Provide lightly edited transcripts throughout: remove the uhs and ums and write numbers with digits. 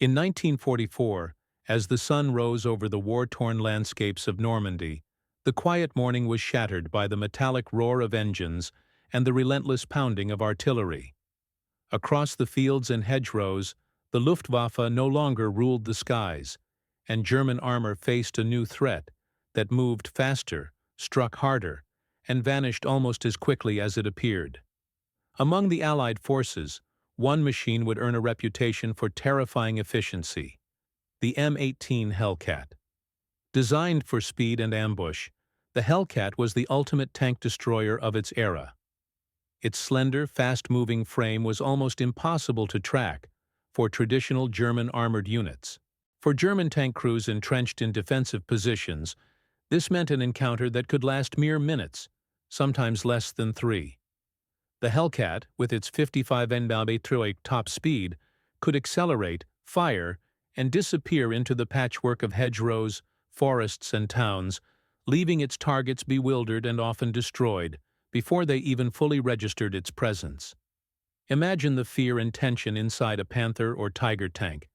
In 1944, as the sun rose over the war-torn landscapes of Normandy, the quiet morning was shattered by the metallic roar of engines and the relentless pounding of artillery. Across the fields and hedgerows, the Luftwaffe no longer ruled the skies, and German armor faced a new threat that moved faster, struck harder, and vanished almost as quickly as it appeared. Among the Allied forces, one machine would earn a reputation for terrifying efficiency: the M18 Hellcat. Designed for speed and ambush, the Hellcat was the ultimate tank destroyer of its era. Its slender, fast-moving frame was almost impossible to track for traditional German armored units. For German tank crews entrenched in defensive positions, this meant an encounter that could last mere minutes, sometimes less than 3. The Hellcat, with its 55 km/h top speed, could accelerate, fire, and disappear into the patchwork of hedgerows, forests, and towns, leaving its targets bewildered and often destroyed before they even fully registered its presence. Imagine the fear and tension inside a Panther or Tiger tank.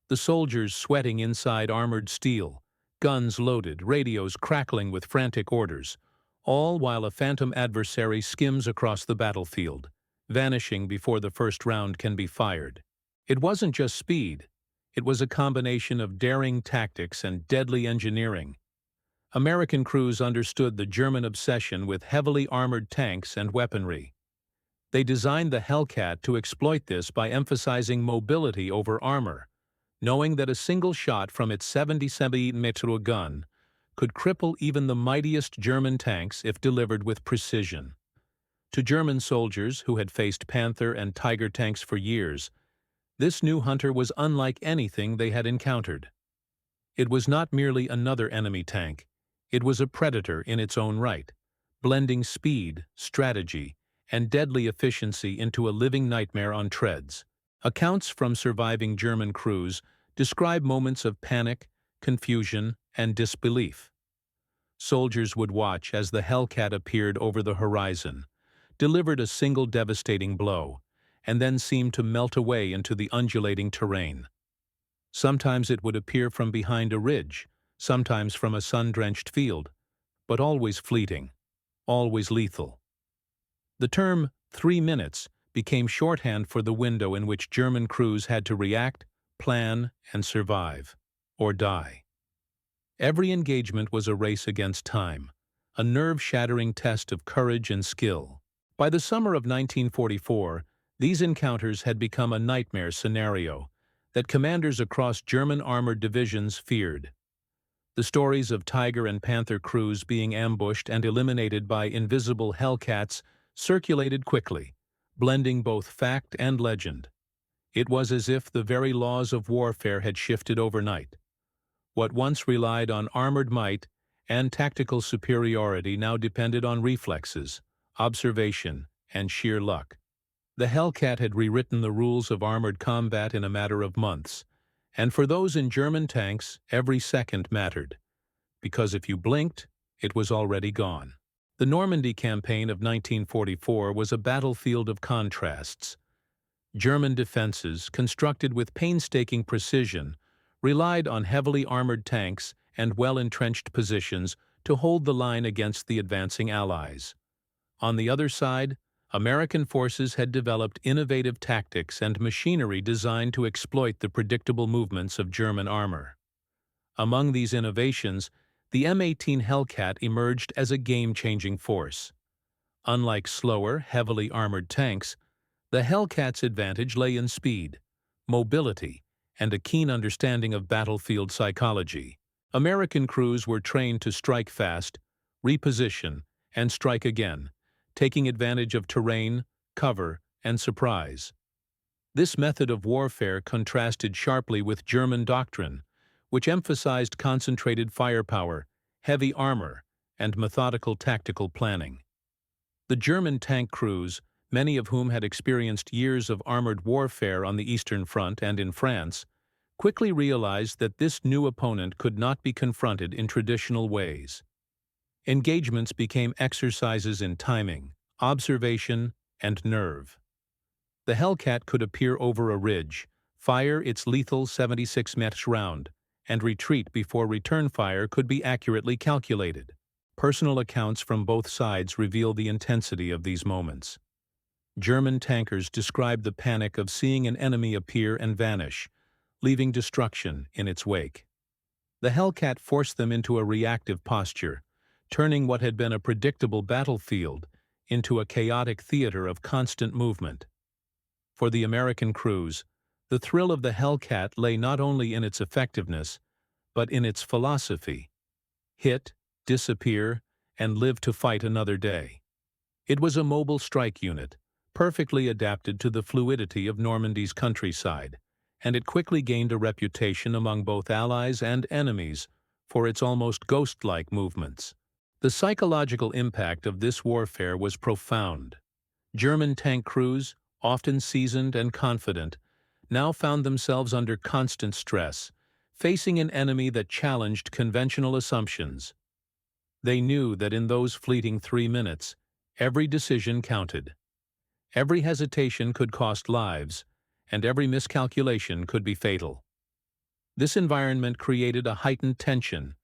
The soldiers sweating inside armored steel, guns loaded, radios crackling with frantic orders, all while a phantom adversary skims across the battlefield, vanishing before the first round can be fired. It wasn't just speed. It was a combination of daring tactics and deadly engineering. American crews understood the German obsession with heavily armored tanks and weaponry. They designed the Hellcat to exploit this by emphasizing mobility over armor, knowing that a single shot from its 70-cm gun could cripple even the mightiest German tanks if delivered with precision. To German soldiers who had faced Panther and Tiger tanks for years, this new hunter was unlike anything they had encountered. It was not merely another enemy tank. It was a predator in its own right, blending speed, strategy, and deadly efficiency into a living nightmare on treads. Accounts from surviving German crews describe moments of panic, confusion, and disbelief. Soldiers would watch as the Hellcat appeared over the horizon, delivered a single devastating blow, and then seemed to melt away into the undulating terrain. Sometimes it would appear from behind a ridge, sometimes from a sun-drenched field, but always fleeting, always lethal. The term 3 minutes became shorthand for the window in which German crews had to react, plan, and survive, or die. Every engagement was a race against time, a nerve-shattering test of courage and skill. By the summer of 1944, these encounters had become a nightmare scenario that commanders across German armored divisions feared. The stories of Tiger and Panther crews being ambushed and eliminated by invisible Hellcats circulated quickly, blending both fact and legend. It was as if the very laws of warfare had shifted overnight. What once relied on armored might and tactical superiority now depended on reflexes, observation, and sheer luck. The Hellcat had rewritten the rules of armored combat in a matter of months, and for those in German tanks, every second mattered, because if you blinked, it was already gone. The Normandy campaign of 1944 was a battlefield of contrasts. German defenses, constructed with painstaking precision, relied on heavily armored tanks and well-entrenched positions to hold the line against the advancing Allies. On the other side, American forces had developed innovative tactics and machinery designed to exploit the predictable movements of German armor. Among these innovations, the M18 Hellcat emerged as a game-changing force. Unlike slower, heavily armored tanks, the Hellcat's advantage lay in speed, mobility, and a keen understanding of battlefield psychology. American crews were trained to strike fast, reposition, and strike again, taking advantage of terrain, cover, and surprise. This method of warfare contrasted sharply with German doctrine, which emphasized concentrated firepower, heavy armor, and methodical tactical planning. The German tank crews, many of whom had experienced years of armored warfare on the Eastern Front and in France, quickly realized that this new opponent could not be confronted in traditional ways. Engagements became exercises in timing, observation, and nerve. The Hellcat could appear over a ridge, fire its lethal 76 meters round, and retreat before return fire could be accurately calculated. Personal accounts from both sides reveal the intensity of these moments. German tankers described the panic of seeing an enemy appear and vanish, leaving destruction in its wake. The Hellcat forced them into a reactive posture, turning what had been a predictable battlefield into a chaotic theater of constant movement. For the American crews, the thrill of the Hellcat lay not only in its effectiveness, but in its philosophy: hit, disappear, and live to fight another day. It was a mobile strike unit, perfectly adapted to the fluidity of Normandy's countryside, and it quickly gained a reputation among both allies and enemies for its almost ghost-like movements. The psychological impact of this warfare was profound. German tank crews, often seasoned and confident, now found themselves under constant stress, facing an enemy that challenged conventional assumptions. They knew that in those fleeting 3 minutes, every decision counted. Every hesitation could cost lives, and every miscalculation could be fatal. This environment created a heightened tension,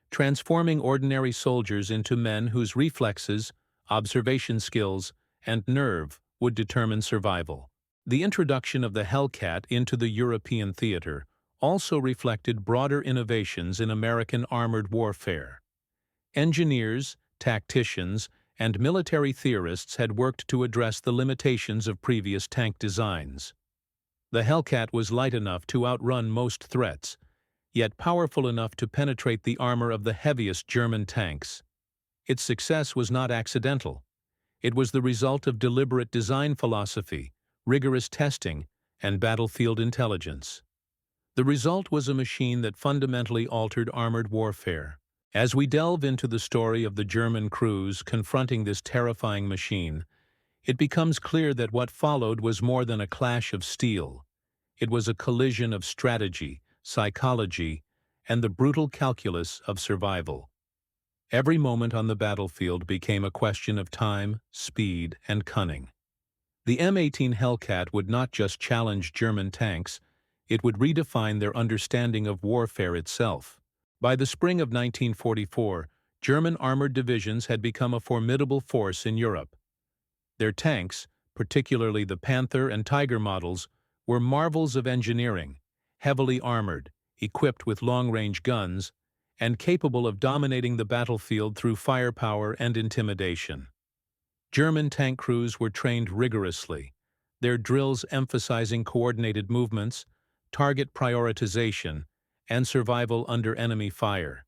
transforming ordinary soldiers into men whose reflexes, observation skills, and nerve would determine survival. The introduction of the Hellcat into the European theater also reflected broader innovations in American armored warfare. Engineers, tacticians, and military theorists had worked to address the limitations of previous tank designs. The Hellcat was light enough to outrun most threats, yet powerful enough to penetrate the armor of the heaviest German tanks. Its success was not accidental. It was the result of deliberate design philosophy, rigorous testing, and battlefield intelligence. The result was a machine that fundamentally altered armored warfare. As we delve into the story of the German crews confronting this terrifying machine, it becomes clear that what followed was more than a clash of steel. It was a collision of strategy, psychology, and the brutal calculus of survival. Every moment on the battlefield became a question of time, speed, and cunning. The M18 Hellcat would not just challenge German tanks, it would redefine their understanding of warfare itself. By the spring of 1944, German armored divisions had become a formidable force in Europe. Their tanks, particularly the Panther and Tiger models, were marvels of engineering, heavily armored, equipped with long-range guns, and capable of dominating the battlefield through firepower and intimidation. German tank crews were trained rigorously, their drills emphasizing coordinated movements, target prioritization, and survival under enemy fire.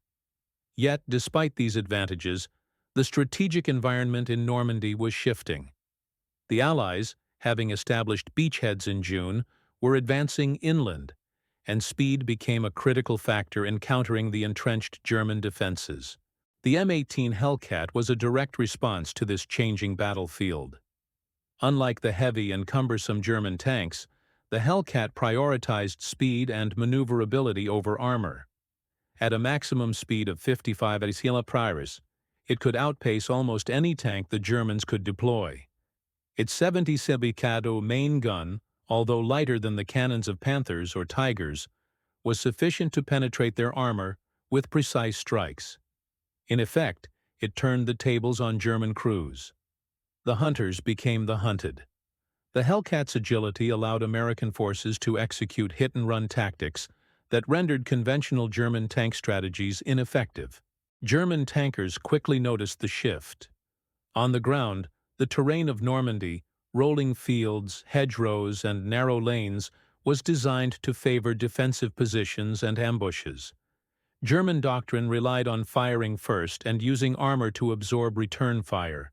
Yet, despite these advantages, the strategic environment in Normandy was shifting. The Allies, having established beachheads in June, were advancing inland, and speed became a critical factor in countering the entrenched German defenses. The M18 Hellcat was a direct response to this changing battlefield. Unlike the heavy and cumbersome German tanks, the Hellcat prioritized speed and maneuverability over armor. At a maximum speed of 55 km/h, it could outpace almost any tank the Germans could deploy. Its 77 caliber main gun, although lighter than the cannons of Panthers or Tigers, was sufficient to penetrate their armor with precise strikes. In effect, it turned the tables on German crews. The hunters became the hunted. The Hellcat's agility allowed American forces to execute hit-and-run tactics that rendered conventional German tank strategies ineffective. German tankers quickly noticed the shift. On the ground, the terrain of Normandy, rolling fields, hedgerows, and narrow lanes, was designed to favor defensive positions and ambushes. German doctrine relied on firing first and using armor to absorb return fire,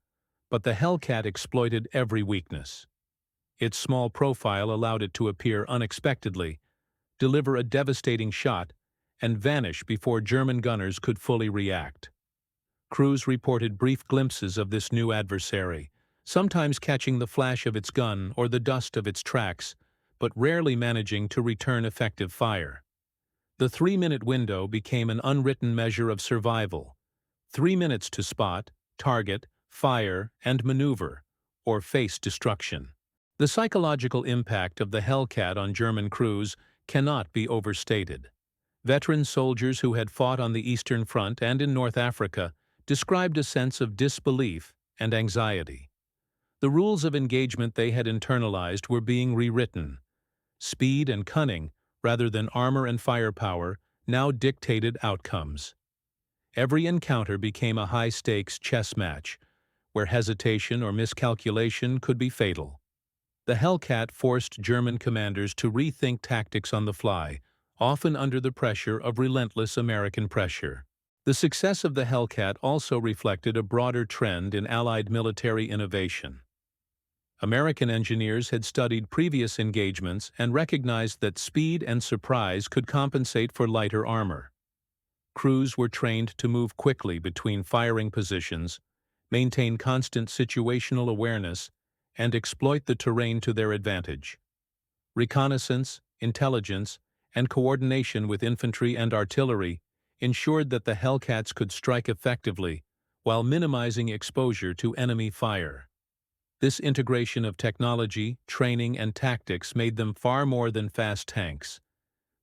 but the Hellcat exploited every weakness. Its small profile allowed it to appear unexpectedly, deliver a devastating shot, and vanish before German gunners could fully react. Crews reported brief glimpses of this new adversary, sometimes catching the flash of its gun or the dust of its tracks, but rarely managing to return effective fire. The 3-minute window became an unwritten measure of survival. 3 minutes to spot, target, fire, and maneuver, or face destruction. The psychological impact of the Hellcat on German crews cannot be overstated. Veteran soldiers who had fought on the Eastern Front and in North Africa described a sense of disbelief and anxiety. The rules of engagement they had internalized were being rewritten. Speed and cunning, rather than armor and firepower, now dictated outcomes. Every encounter became a high-stakes chess match, where hesitation or miscalculation could be fatal. The Hellcat forced German commanders to rethink tactics on the fly, often under the pressure of relentless American pressure. The success of the Hellcat also reflected a broader trend in Allied military innovation. American engineers had studied previous engagements and recognized that speed and surprise could compensate for lighter armor. Crews were trained to move quickly between firing positions, maintain constant situational awareness, and exploit the terrain to their advantage. Reconnaissance, intelligence, and coordination with infantry and artillery ensured that the Hellcats could strike effectively while minimizing exposure to enemy fire. This integration of technology, training, and tactics made them far more than fast tanks.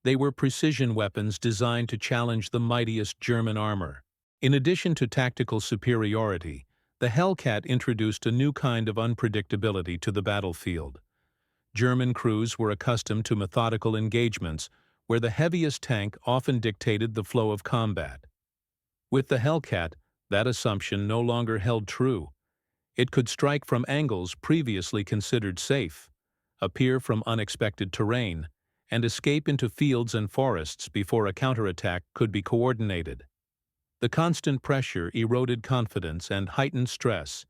They were precision weapons designed to challenge the mightiest German armor. In addition to tactical superiority, the Hellcat introduced a new kind of unpredictability to the battlefield. German crews were accustomed to methodical engagements where the heaviest tank often dictated the flow of combat. With the Hellcat, that assumption no longer held true. It could strike from angles previously considered safe, appear from unexpected terrain, and escape into fields and forests before a counterattack could be coordinated. The constant pressure eroded confidence and heightened stress,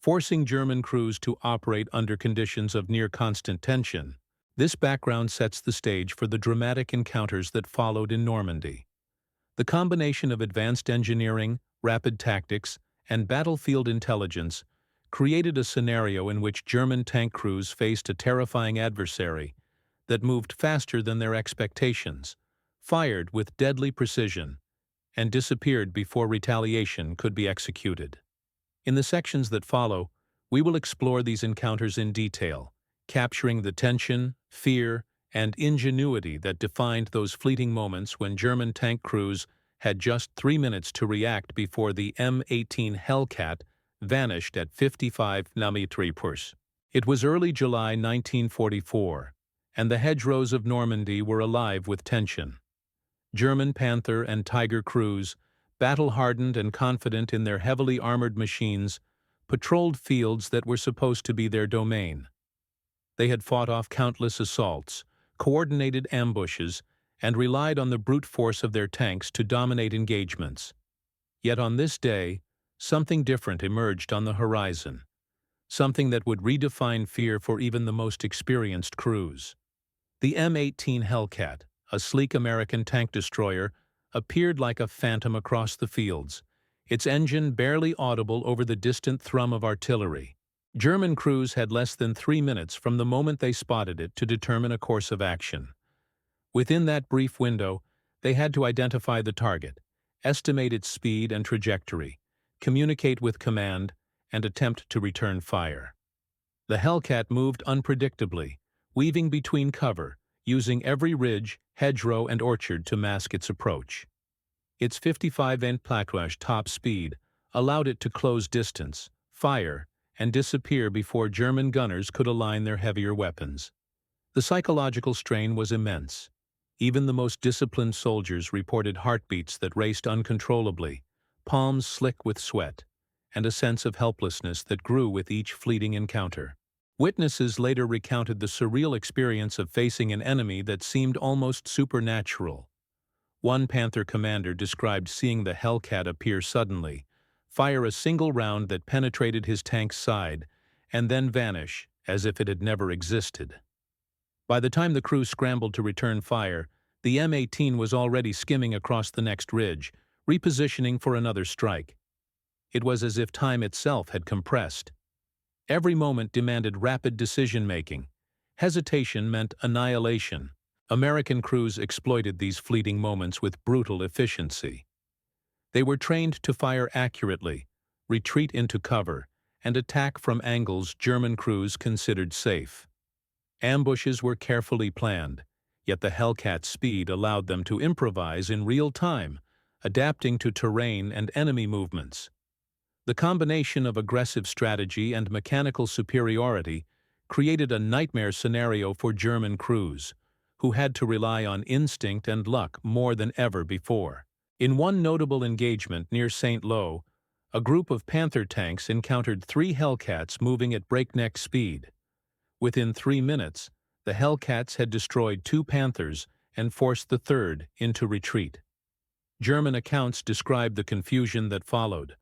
forcing German crews to operate under conditions of near-constant tension. This background sets the stage for the dramatic encounters that followed in Normandy. The combination of advanced engineering, rapid tactics, and battlefield intelligence created a scenario in which German tank crews faced a terrifying adversary that moved faster than their expectations, fired with deadly precision, and disappeared before retaliation could be executed. In the sections that follow, we will explore these encounters in detail, capturing the tension, fear, and ingenuity that defined those fleeting moments when German tank crews had just 3 minutes to react before the M18 Hellcat vanished at 55 km/h. It was early July 1944, and the hedgerows of Normandy were alive with tension. German Panther and Tiger crews, battle-hardened and confident in their heavily armored machines, patrolled fields that were supposed to be their domain. They had fought off countless assaults, coordinated ambushes, and relied on the brute force of their tanks to dominate engagements. Yet on this day, something different emerged on the horizon, something that would redefine fear for even the most experienced crews. The M18 Hellcat, a sleek American tank destroyer, appeared like a phantom across the fields, its engine barely audible over the distant thrum of artillery. German crews had less than 3 minutes from the moment they spotted it to determine a course of action. Within that brief window, they had to identify the target, estimate its speed and trajectory, communicate with command, and attempt to return fire. The Hellcat moved unpredictably, weaving between cover, using every ridge, hedgerow, and orchard to mask its approach. Its 55 km/h top speed allowed it to close distance, fire, and disappear before German gunners could align their heavier weapons. The psychological strain was immense. Even the most disciplined soldiers reported heartbeats that raced uncontrollably, palms slick with sweat, and a sense of helplessness that grew with each fleeting encounter. Witnesses later recounted the surreal experience of facing an enemy that seemed almost supernatural. One Panther commander described seeing the Hellcat appear suddenly, fire a single round that penetrated his tank's side, and then vanish as if it had never existed. By the time the crew scrambled to return fire, the M18 was already skimming across the next ridge, repositioning for another strike. It was as if time itself had compressed. Every moment demanded rapid decision-making. Hesitation meant annihilation. American crews exploited these fleeting moments with brutal efficiency. They were trained to fire accurately, retreat into cover, and attack from angles German crews considered safe. Ambushes were carefully planned, yet the Hellcat's speed allowed them to improvise in real time, adapting to terrain and enemy movements. The combination of aggressive strategy and mechanical superiority created a nightmare scenario for German crews, who had to rely on instinct and luck more than ever before. In one notable engagement near St. Lo, a group of Panther tanks encountered 3 Hellcats moving at breakneck speed. Within 3 minutes, the Hellcats had destroyed 2 Panthers and forced the third into retreat. German accounts describe the confusion that followed.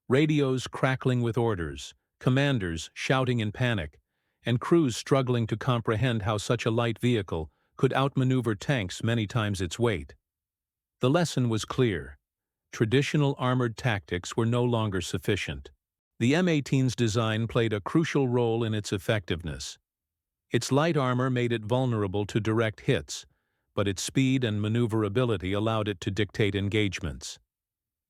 Radios crackling with orders, commanders shouting in panic, and crews struggling to comprehend how such a light vehicle could outmaneuver tanks many times its weight. The lesson was clear. Traditional armored tactics were no longer sufficient. The M18's design played a crucial role in its effectiveness. Its light armor made it vulnerable to direct hits, but its speed and maneuverability allowed it to dictate engagements.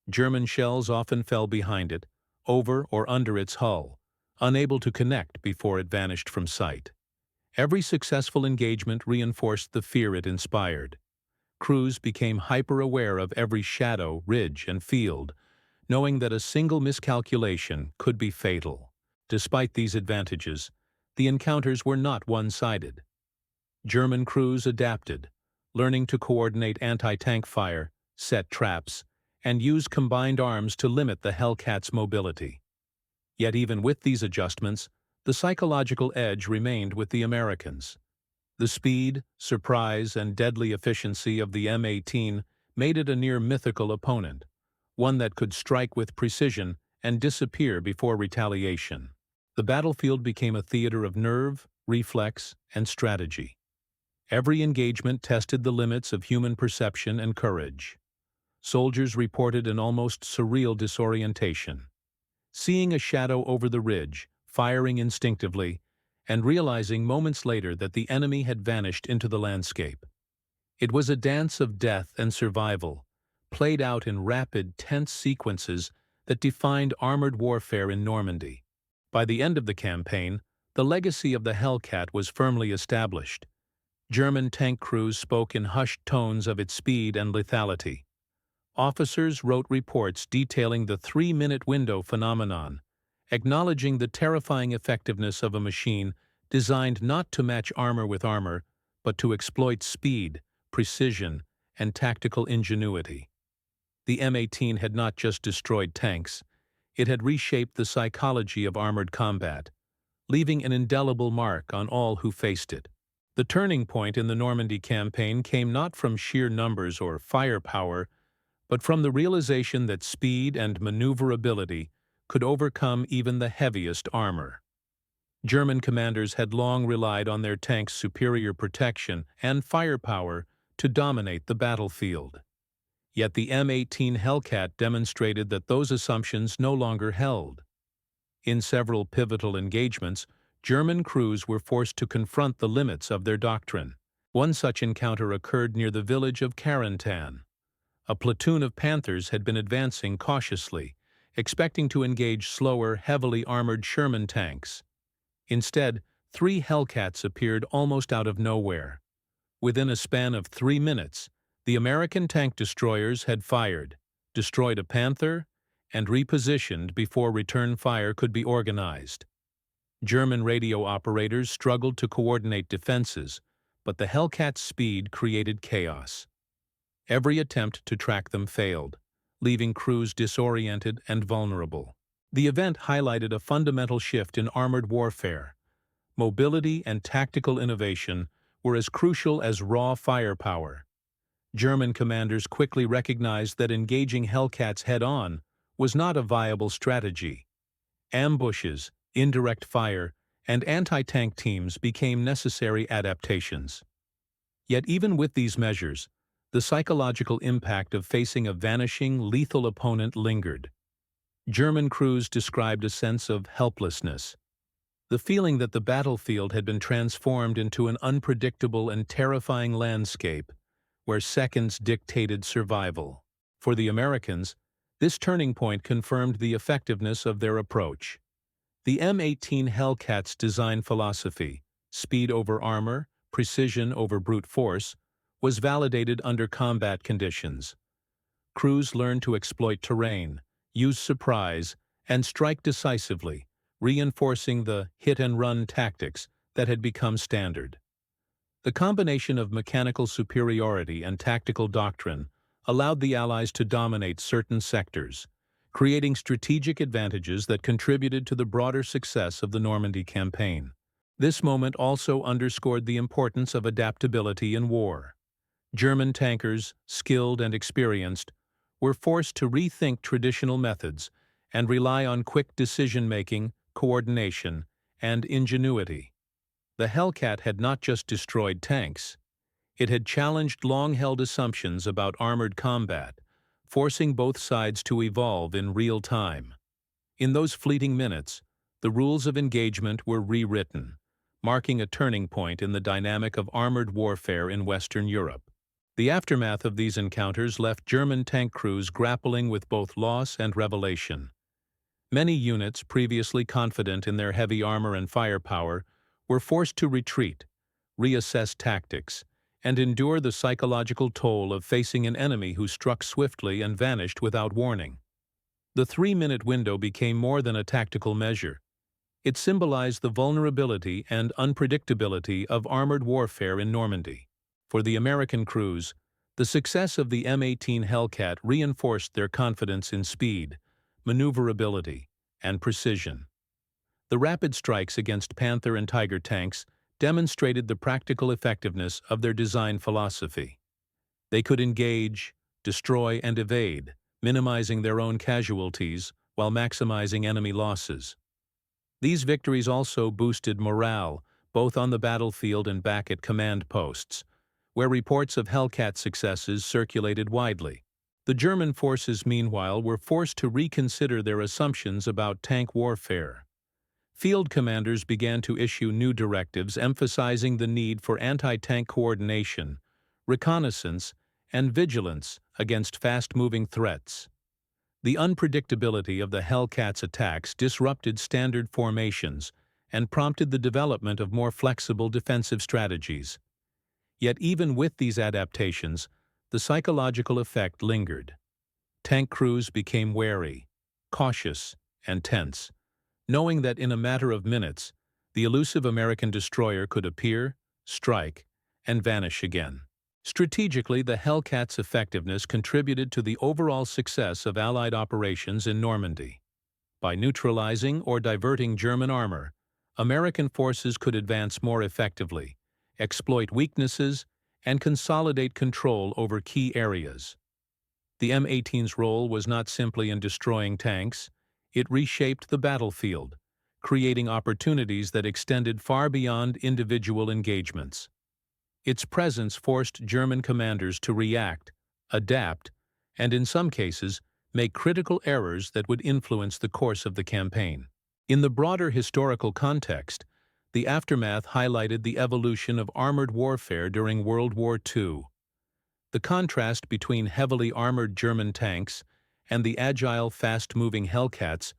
German shells often fell behind it, over or under its hull, unable to connect before it vanished from sight. Every successful engagement reinforced the fear it inspired. Crews became hyper-aware of every shadow, ridge, and field, knowing that a single miscalculation could be fatal. Despite these advantages, the encounters were not one-sided. German crews adapted, learning to coordinate anti-tank fire, set traps, and use combined arms to limit the Hellcat's mobility. Yet even with these adjustments, the psychological edge remained with the Americans. The speed, surprise, and deadly efficiency of the M18 made it a near mythical opponent, one that could strike with precision and disappear before retaliation. The battlefield became a theater of nerve, reflex, and strategy. Every engagement tested the limits of human perception and courage. Soldiers reported an almost surreal disorientation. Seeing a shadow over the ridge, firing instinctively, and realizing moments later that the enemy had vanished into the landscape. It was a dance of death and survival, played out in rapid, tense sequences that defined armored warfare in Normandy. By the end of the campaign, the legacy of the Hellcat was firmly established. German tank crews spoke in hushed tones of its speed and lethality. Officers wrote reports detailing the 3-minute window phenomenon, acknowledging the terrifying effectiveness of a machine designed not to match armor with armor, but to exploit speed, precision, and tactical ingenuity. The M18 had not just destroyed tanks, it had reshaped the psychology of armored combat, leaving an indelible mark on all who faced it. The turning point in the Normandy campaign came not from sheer numbers or firepower, but from the realization that speed and maneuverability could overcome even the heaviest armor. German commanders had long relied on their tanks' superior protection and firepower to dominate the battlefield. Yet the M18 Hellcat demonstrated that those assumptions no longer held. In several pivotal engagements, German crews were forced to confront the limits of their doctrine. One such encounter occurred near the village of Carentan. A platoon of Panthers had been advancing cautiously, expecting to engage slower, heavily armored Sherman tanks. Instead, 3 Hellcats appeared almost out of nowhere. Within a span of 3 minutes, the American tank destroyers had fired, destroyed a Panther, and repositioned before return fire could be organized. German radio operators struggled to coordinate defenses, but the Hellcat's speed created chaos. Every attempt to track them failed, leaving crews disoriented and vulnerable. The event highlighted a fundamental shift in armored warfare. Mobility and tactical innovation were as crucial as raw firepower. German commanders quickly recognized that engaging Hellcats head-on was not a viable strategy. Ambushes, indirect fire, and anti-tank teams became necessary adaptations. Yet even with these measures, the psychological impact of facing a vanishing, lethal opponent lingered. German crews described a sense of helplessness, the feeling that the battlefield had been transformed into an unpredictable and terrifying landscape where seconds dictated survival. For the Americans, this turning point confirmed the effectiveness of their approach. The M18 Hellcat's design philosophy, speed over armor, precision over brute force, was validated under combat conditions. Crews learned to exploit terrain, use surprise, and strike decisively, reinforcing the hit-and-run tactics that had become standard. The combination of mechanical superiority and tactical doctrine allowed the Allies to dominate certain sectors, creating strategic advantages that contributed to the broader success of the Normandy campaign. This moment also underscored the importance of adaptability in war. German tankers, skilled and experienced, were forced to rethink traditional methods and rely on quick decision-making, coordination, and ingenuity. The Hellcat had not just destroyed tanks, it had challenged long-held assumptions about armored combat, forcing both sides to evolve in real time. In those fleeting minutes, the rules of engagement were rewritten, marking a turning point in the dynamic of armored warfare in Western Europe. The aftermath of these encounters left German tank crews grappling with both loss and revelation. Many units, previously confident in their heavy armor and firepower, were forced to retreat, reassess tactics, and endure the psychological toll of facing an enemy who struck swiftly and vanished without warning. The 3-minute window became more than a tactical measure. It symbolized the vulnerability and unpredictability of armored warfare in Normandy. For the American crews, the success of the M18 Hellcat reinforced their confidence in speed, maneuverability, and precision. The rapid strikes against Panther and Tiger tanks demonstrated the practical effectiveness of their design philosophy. They could engage, destroy, and evade, minimizing their own casualties while maximizing enemy losses. These victories also boosted morale, both on the battlefield and back at command posts, where reports of Hellcat successes circulated widely. The German forces, meanwhile, were forced to reconsider their assumptions about tank warfare. Field commanders began to issue new directives emphasizing the need for anti-tank coordination, reconnaissance, and vigilance against fast-moving threats. The unpredictability of the Hellcat's attacks disrupted standard formations and prompted the development of more flexible defensive strategies. Yet even with these adaptations, the psychological effect lingered. Tank crews became wary, cautious, and tense, knowing that in a matter of minutes, the elusive American destroyer could appear, strike, and vanish again. Strategically, the Hellcat's effectiveness contributed to the overall success of Allied operations in Normandy. By neutralizing or diverting German armor, American forces could advance more effectively, exploit weaknesses, and consolidate control over key areas. The M18's role was not simply in destroying tanks. It reshaped the battlefield, creating opportunities that extended far beyond individual engagements. Its presence forced German commanders to react, adapt, and in some cases, make critical errors that would influence the course of the campaign. In the broader historical context, the aftermath highlighted the evolution of armored warfare during World War II. The contrast between heavily armored German tanks and the agile, fast-moving Hellcats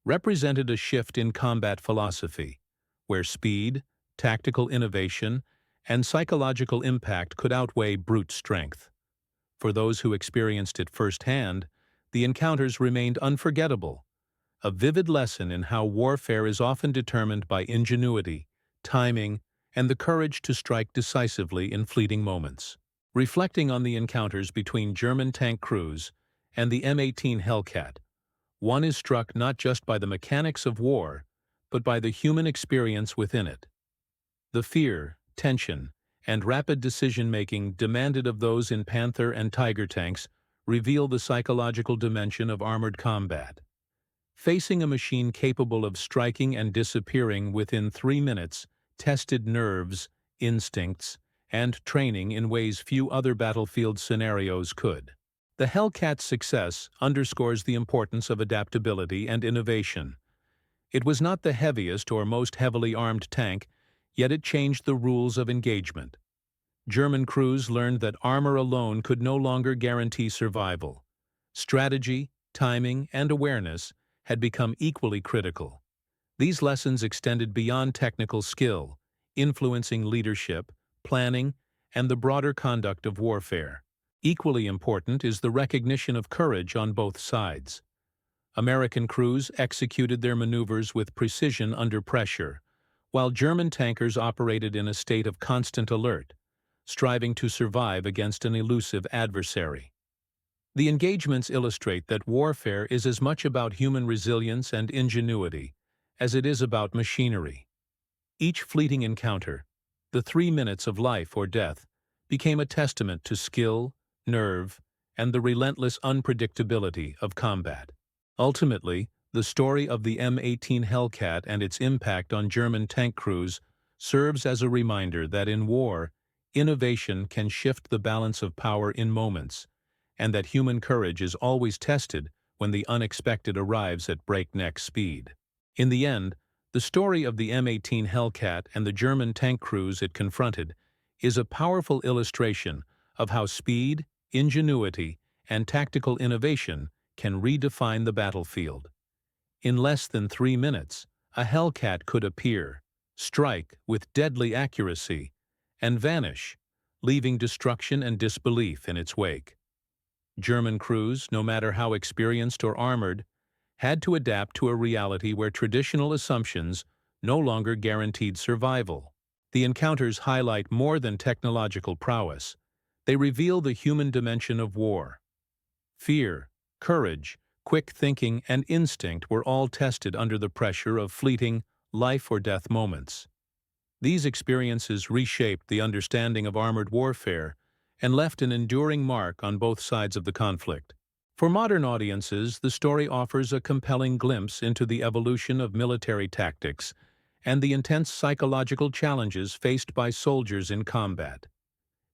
represented a shift in combat philosophy, where speed, tactical innovation, and psychological impact could outweigh brute strength. For those who experienced it firsthand, the encounters remained unforgettable, a vivid lesson in how warfare is often determined by ingenuity, timing, and the courage to strike decisively in fleeting moments. Reflecting on the encounters between German tank crews and the M18 Hellcat, one is struck not just by the mechanics of war, but by the human experience within it. The fear, tension, and rapid decision-making demanded of those in Panther and Tiger tanks reveal the psychological dimension of armored combat. Facing a machine capable of striking and disappearing within 3 minutes tested nerves, instincts, and training in ways few other battlefield scenarios could. The Hellcat's success underscores the importance of adaptability and innovation. It was not the heaviest or most heavily armed tank, yet it changed the rules of engagement. German crews learned that armor alone could no longer guarantee survival. Strategy, timing, and awareness had become equally critical. These lessons extended beyond technical skill, influencing leadership, planning, and the broader conduct of warfare. Equally important is the recognition of courage on both sides. American crews executed their maneuvers with precision under pressure, while German tankers operated in a state of constant alert, striving to survive against an elusive adversary. The engagements illustrate that warfare is as much about human resilience and ingenuity as it is about machinery. Each fleeting encounter, the 3 minutes of life or death, became a testament to skill, nerve, and the relentless unpredictability of combat. Ultimately, the story of the M18 Hellcat and its impact on German tank crews serves as a reminder that in war, innovation can shift the balance of power in moments, and that human courage is always tested when the unexpected arrives at breakneck speed. In the end, the story of the M18 Hellcat and the German tank crews it confronted is a powerful illustration of how speed, ingenuity, and tactical innovation can redefine the battlefield. In less than 3 minutes, a Hellcat could appear, strike with deadly accuracy, and vanish, leaving destruction and disbelief in its wake. German crews, no matter how experienced or armored, had to adapt to a reality where traditional assumptions no longer guaranteed survival. The encounters highlight more than technological prowess. They reveal the human dimension of war. Fear, courage, quick thinking, and instinct were all tested under the pressure of fleeting, life-or-death moments. These experiences reshaped the understanding of armored warfare and left an enduring mark on both sides of the conflict. For modern audiences, the story offers a compelling glimpse into the evolution of military tactics and the intense psychological challenges faced by soldiers in combat.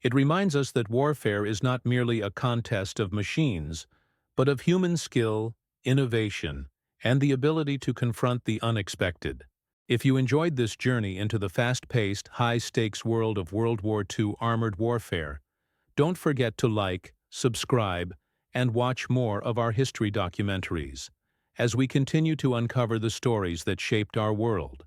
It reminds us that warfare is not merely a contest of machines, but of human skill, innovation, and the ability to confront the unexpected. If you enjoyed this journey into the fast-paced, high-stakes world of World War II armored warfare, don't forget to like, subscribe, and watch more of our history documentaries as we continue to uncover the stories that shaped our world.